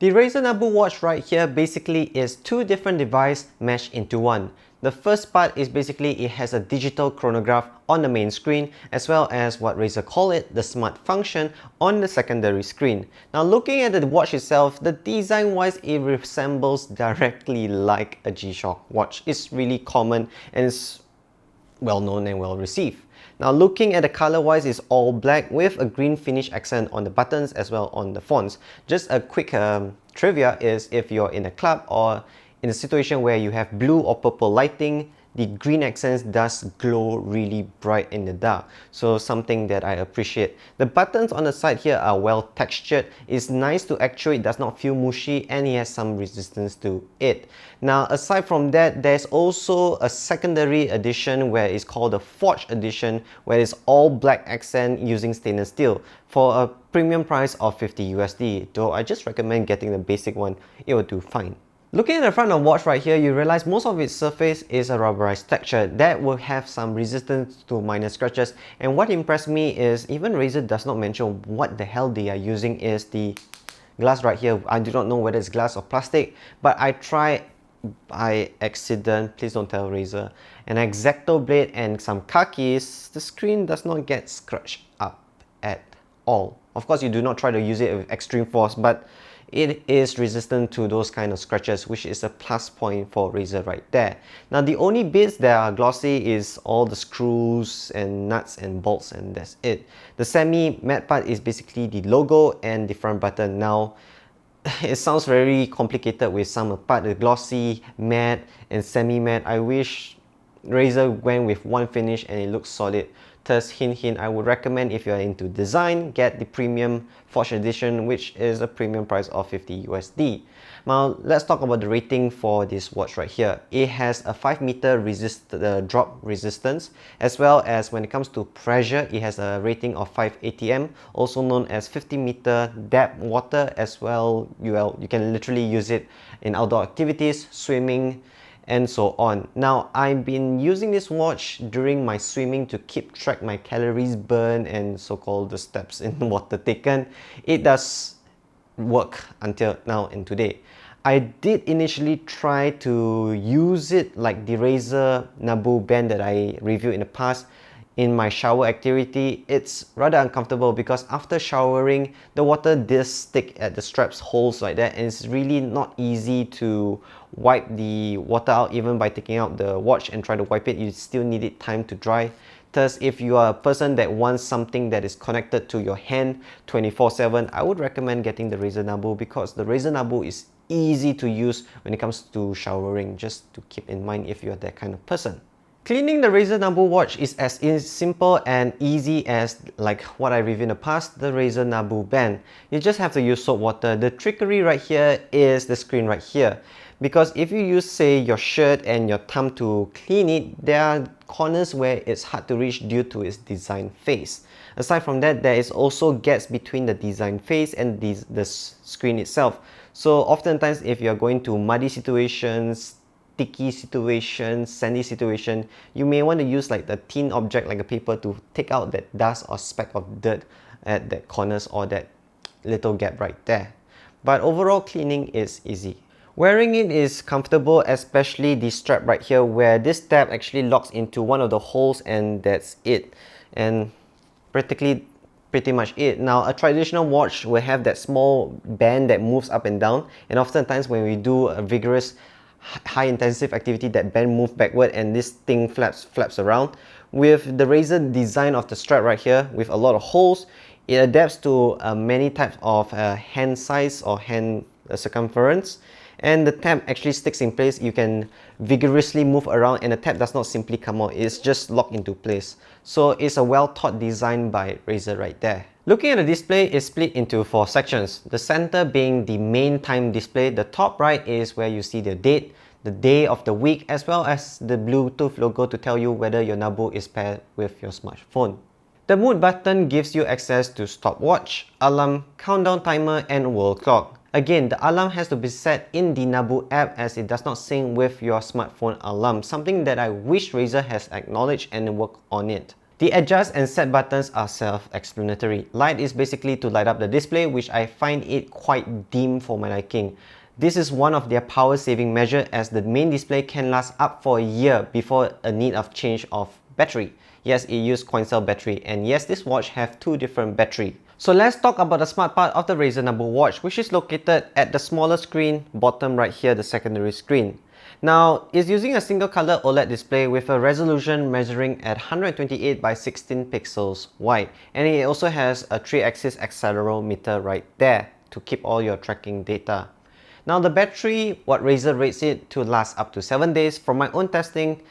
The Razer Nabu watch right here basically is two different devices meshed into one. The first part is basically it has a digital chronograph on the main screen as well as what Razer call it, the smart function on the secondary screen. Now looking at the watch itself, the design wise it resembles directly like a G-Shock watch. It's really common and it's well known and well received. Now looking at the color wise, it's all black with a green finish accent on the buttons as well on the fonts. Just a quick trivia is if you're in a club or in a situation where you have blue or purple lighting, the green accents does glow really bright in the dark. So something that I appreciate. The buttons on the side here are well textured. It's nice to actuate, does not feel mushy, and it has some resistance to it. Now aside from that, there's also a secondary edition where it's called the Forge edition, where it's all black accent using stainless steel for a premium price of 50 USD. Though I just recommend getting the basic one, it will do fine. Looking at the front of the watch right here, you realize most of its surface is a rubberized texture that will have some resistance to minor scratches. And what impressed me is even Razer does not mention what the hell they are using is the glass right here. I do not know whether it's glass or plastic, but I tried by accident, please don't tell Razer, an X-Acto blade and some khakis. The screen does not get scratched up at all. Of course, you do not try to use it with extreme force, but it is resistant to those kind of scratches, which is a plus point for Razer right there. Now the only bits that are glossy is all the screws and nuts and bolts, and that's it. The semi-matte part is basically the logo and the front button. Now it sounds very complicated with some part, the glossy, matte and semi-matte. I wish Razer went with one finish and it looks solid. Thus, hint hint, I would recommend if you're into design, get the premium Forge edition, which is a premium price of 50 USD. Now, let's talk about the rating for this watch right here. It has a 5-meter drop resistance, as well as when it comes to pressure, it has a rating of 5 ATM, also known as 50-meter depth water as well. You can literally use it in outdoor activities, swimming, and so on. Now, I've been using this watch during my swimming to keep track my calories burned and so-called the steps in water taken. It does work until now and today. I did initially try to use it like the Razer Nabu band that I reviewed in the past in my shower activity. It's rather uncomfortable because after showering, the water does stick at the straps holes like that, and it's really not easy to wipe the water out. Even by taking out the watch and try to wipe it, you still need it time to dry. Thus, if you are a person that wants something that is connected to your hand 24/7, I would recommend getting the Razer Nabu, because the Razer Nabu is easy to use when it comes to showering, just to keep in mind if you're that kind of person. Cleaning the Razer Nabu watch is as simple and easy as like what I reviewed in the past, the Razer Nabu band. You just have to use soap water. The trickery right here is the screen right here. Because if you use, say, your shirt and your thumb to clean it, there are corners where it's hard to reach due to its design phase. Aside from that, there is also gaps between the design phase and the screen itself. So oftentimes if you're going to muddy situations, sticky situation, sandy situation, you may want to use like the thin object like a paper to take out that dust or speck of dirt at the corners or that little gap right there. But overall cleaning is easy. Wearing it is comfortable, especially the strap right here, where this tab actually locks into one of the holes, and that's it. And pretty much it. Now, a traditional watch will have that small band that moves up and down, and oftentimes when we do a vigorous high intensive activity, that band move backward and this thing flaps around. With the Razer design of the strap right here with a lot of holes, it adapts to many types of hand size or hand circumference, and the tab actually sticks in place. You can vigorously move around and the tab does not simply come out, it's just locked into place. So it's a well thought design by Razer right there. Looking at the display, it's split into 4 sections. The center being the main time display. The top right is where you see the date, the day of the week, as well as the Bluetooth logo to tell you whether your Nabu is paired with your smartphone. The mood button gives you access to stopwatch, alarm, countdown timer, and world clock. Again, the alarm has to be set in the Nabu app as it does not sync with your smartphone alarm, something that I wish Razer has acknowledged and worked on it. The adjust and set buttons are self-explanatory. Light is basically to light up the display, which I find it quite dim for my liking. This is one of their power saving measures, as the main display can last up for a year before a need of change of battery. Yes, it uses coin cell battery, and yes, this watch have two different battery. So let's talk about the smart part of the Razer Nabu watch, which is located at the smaller screen, bottom right here, the secondary screen. Now, it's using a single color OLED display with a resolution measuring at 128 by 16 pixels wide, and it also has a 3-axis accelerometer right there to keep all your tracking data. Now the battery, what Razer rates it to last up to 7 days. From my own testing,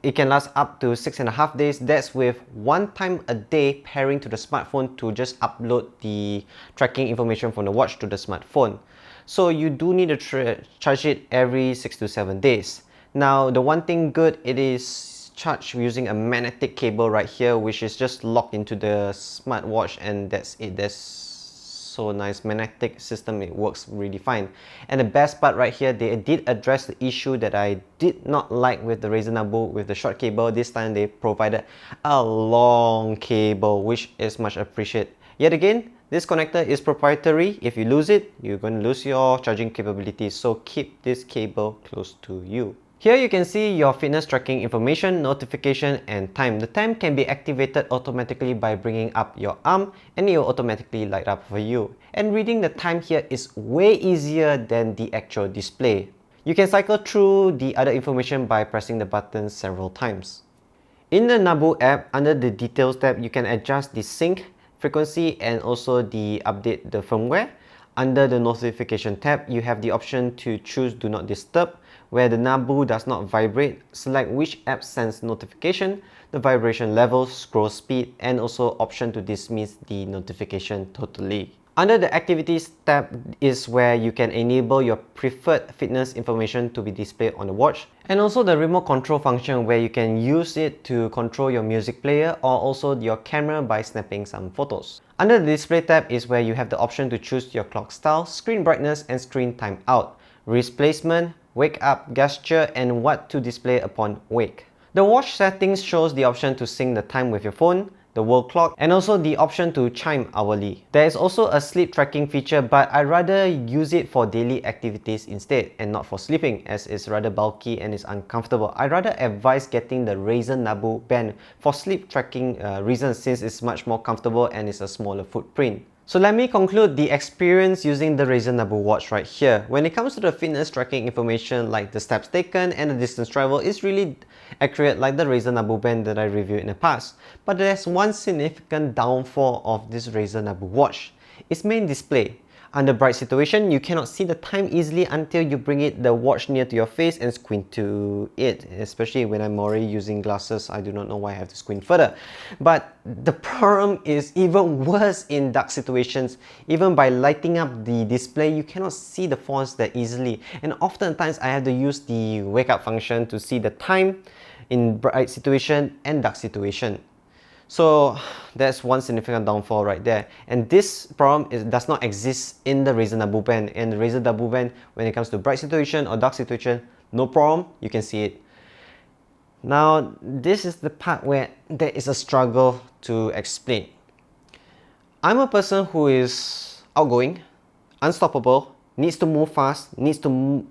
it can last up to 6.5 days. That's with 1 time a day pairing to the smartphone to just upload the tracking information from the watch to the smartphone. So you do need to charge it every 6 to 7 days. Now the one thing good, it is charged using a magnetic cable right here, which is just locked into the smartwatch, and that's it. That's so nice magnetic system, it works really fine. And the best part right here, they did address the issue that I did not like with the Razer Nabu with the short cable. This time they provided a long cable, which is much appreciated. Yet again, this connector is proprietary. If you lose it, you're going to lose your charging capabilities, so keep this cable close to you. Here you can see your fitness tracking information, notification, and time. The time can be activated automatically by bringing up your arm, and it will automatically light up for you. And reading the time here is way easier than the actual display. You can cycle through the other information by pressing the button several times. In the Nabu app, under the details tab, you can adjust the sync frequency and also update the firmware. Under the notification tab, you have the option to choose do not disturb, where the Nabu does not vibrate. Select which app sends notification, the vibration level, scroll speed, and also option to dismiss the notification totally. Under the activities tab is where you can enable your preferred fitness information to be displayed on the watch, and also the remote control function, where you can use it to control your music player or also your camera by snapping some photos. Under the display tab is where you have the option to choose your clock style, screen brightness, and screen timeout, wrist placement, wake up gesture, and what to display upon wake. The watch settings shows the option to sync the time with your phone, the world clock, and also the option to chime hourly. There is also a sleep tracking feature, but I rather use it for daily activities instead and not for sleeping, as it's rather bulky and is uncomfortable. I rather advise getting the Razer Nabu band for sleep tracking reasons, since it's much more comfortable and it's a smaller footprint. So let me conclude the experience using the Razer Nabu watch right here. When it comes to the fitness tracking information like the steps taken and the distance travel, is really accurate like the Razer Nabu band that I reviewed in the past. But there's one significant downfall of this Razer Nabu watch. Its main display. Under bright situation, you cannot see the time easily until you bring the watch near to your face and squint to it. Especially when I'm already using glasses, I do not know why I have to squint further. But the problem is even worse in dark situations. Even by lighting up the display, you cannot see the fonts that easily. And oftentimes I have to use the wake up function to see the time in bright situation and dark situation. So that's one significant downfall right there. And this problem does not exist in the Razer Nabu band. And the Razer Nabu band, when it comes to bright situation or dark situation, no problem, you can see it. Now, this is the part where there is a struggle to explain. I'm a person who is outgoing, unstoppable, needs to move fast, needs to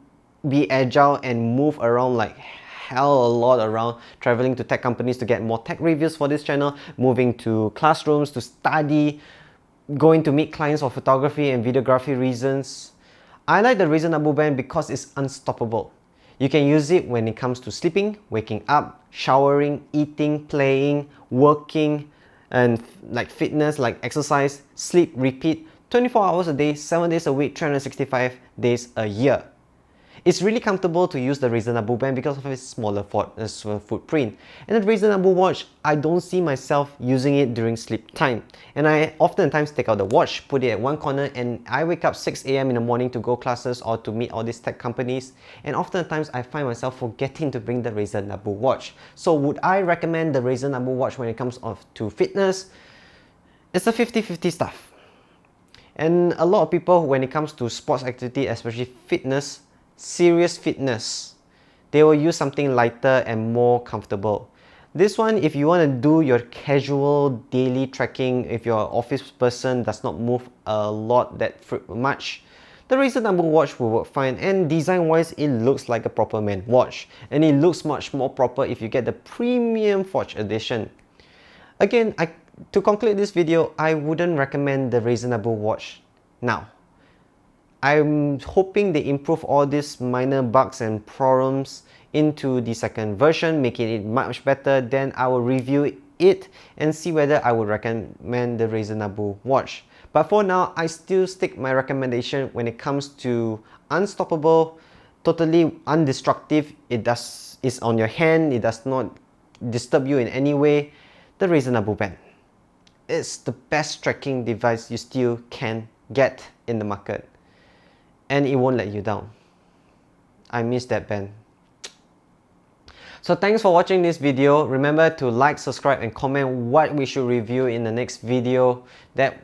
be agile and move around like hell a lot around, traveling to tech companies to get more tech reviews for this channel, moving to classrooms to study, going to meet clients for photography and videography reasons. I like the Razer Nabu band because it's unstoppable. You can use it when it comes to sleeping, waking up, showering, eating, playing, working, and like fitness, like exercise, sleep, repeat, 24 hours a day, 7 days a week, 365 days a year. It's really comfortable to use the Razer Nabu band because of its smaller footprint. And the Razer Nabu watch, I don't see myself using it during sleep time. And I oftentimes take out the watch, put it at one corner, and I wake up 6 AM in the morning to go classes or to meet all these tech companies. And oftentimes I find myself forgetting to bring the Razer Nabu watch. So would I recommend the Razer Nabu watch when it comes to fitness? It's a 50-50 stuff. And a lot of people, when it comes to sports activity, especially fitness, serious fitness, they will use something lighter and more comfortable. This one, if you want to do your casual daily trekking, if you're an office person, does not move a lot that much, the Razer Nabu watch will work fine. And design wise, it looks like a proper man watch, and it looks much more proper if you get the premium Forge edition. Again, to conclude this video, I wouldn't recommend the Razer Nabu watch now. I'm hoping they improve all these minor bugs and problems into the second version, making it much better. Then I will review it and see whether I would recommend the Razer Nabu watch. But for now, I still stick my recommendation when it comes to unstoppable, totally undestructive. It's on your hand, it does not disturb you in any way. The Razer Nabu band. It's the best tracking device you still can get in the market, and it won't let you down. I miss that band. So thanks for watching this video. Remember to like, subscribe and comment what we should review in the next video. That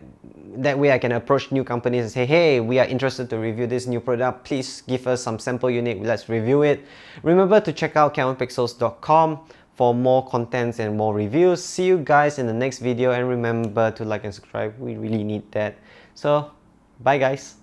way I can approach new companies and say, hey, we are interested to review this new product. Please give us some sample unit, let's review it. Remember to check out CanonPixels.com for more contents and more reviews. See you guys in the next video, and remember to like and subscribe. We really need that. So bye guys.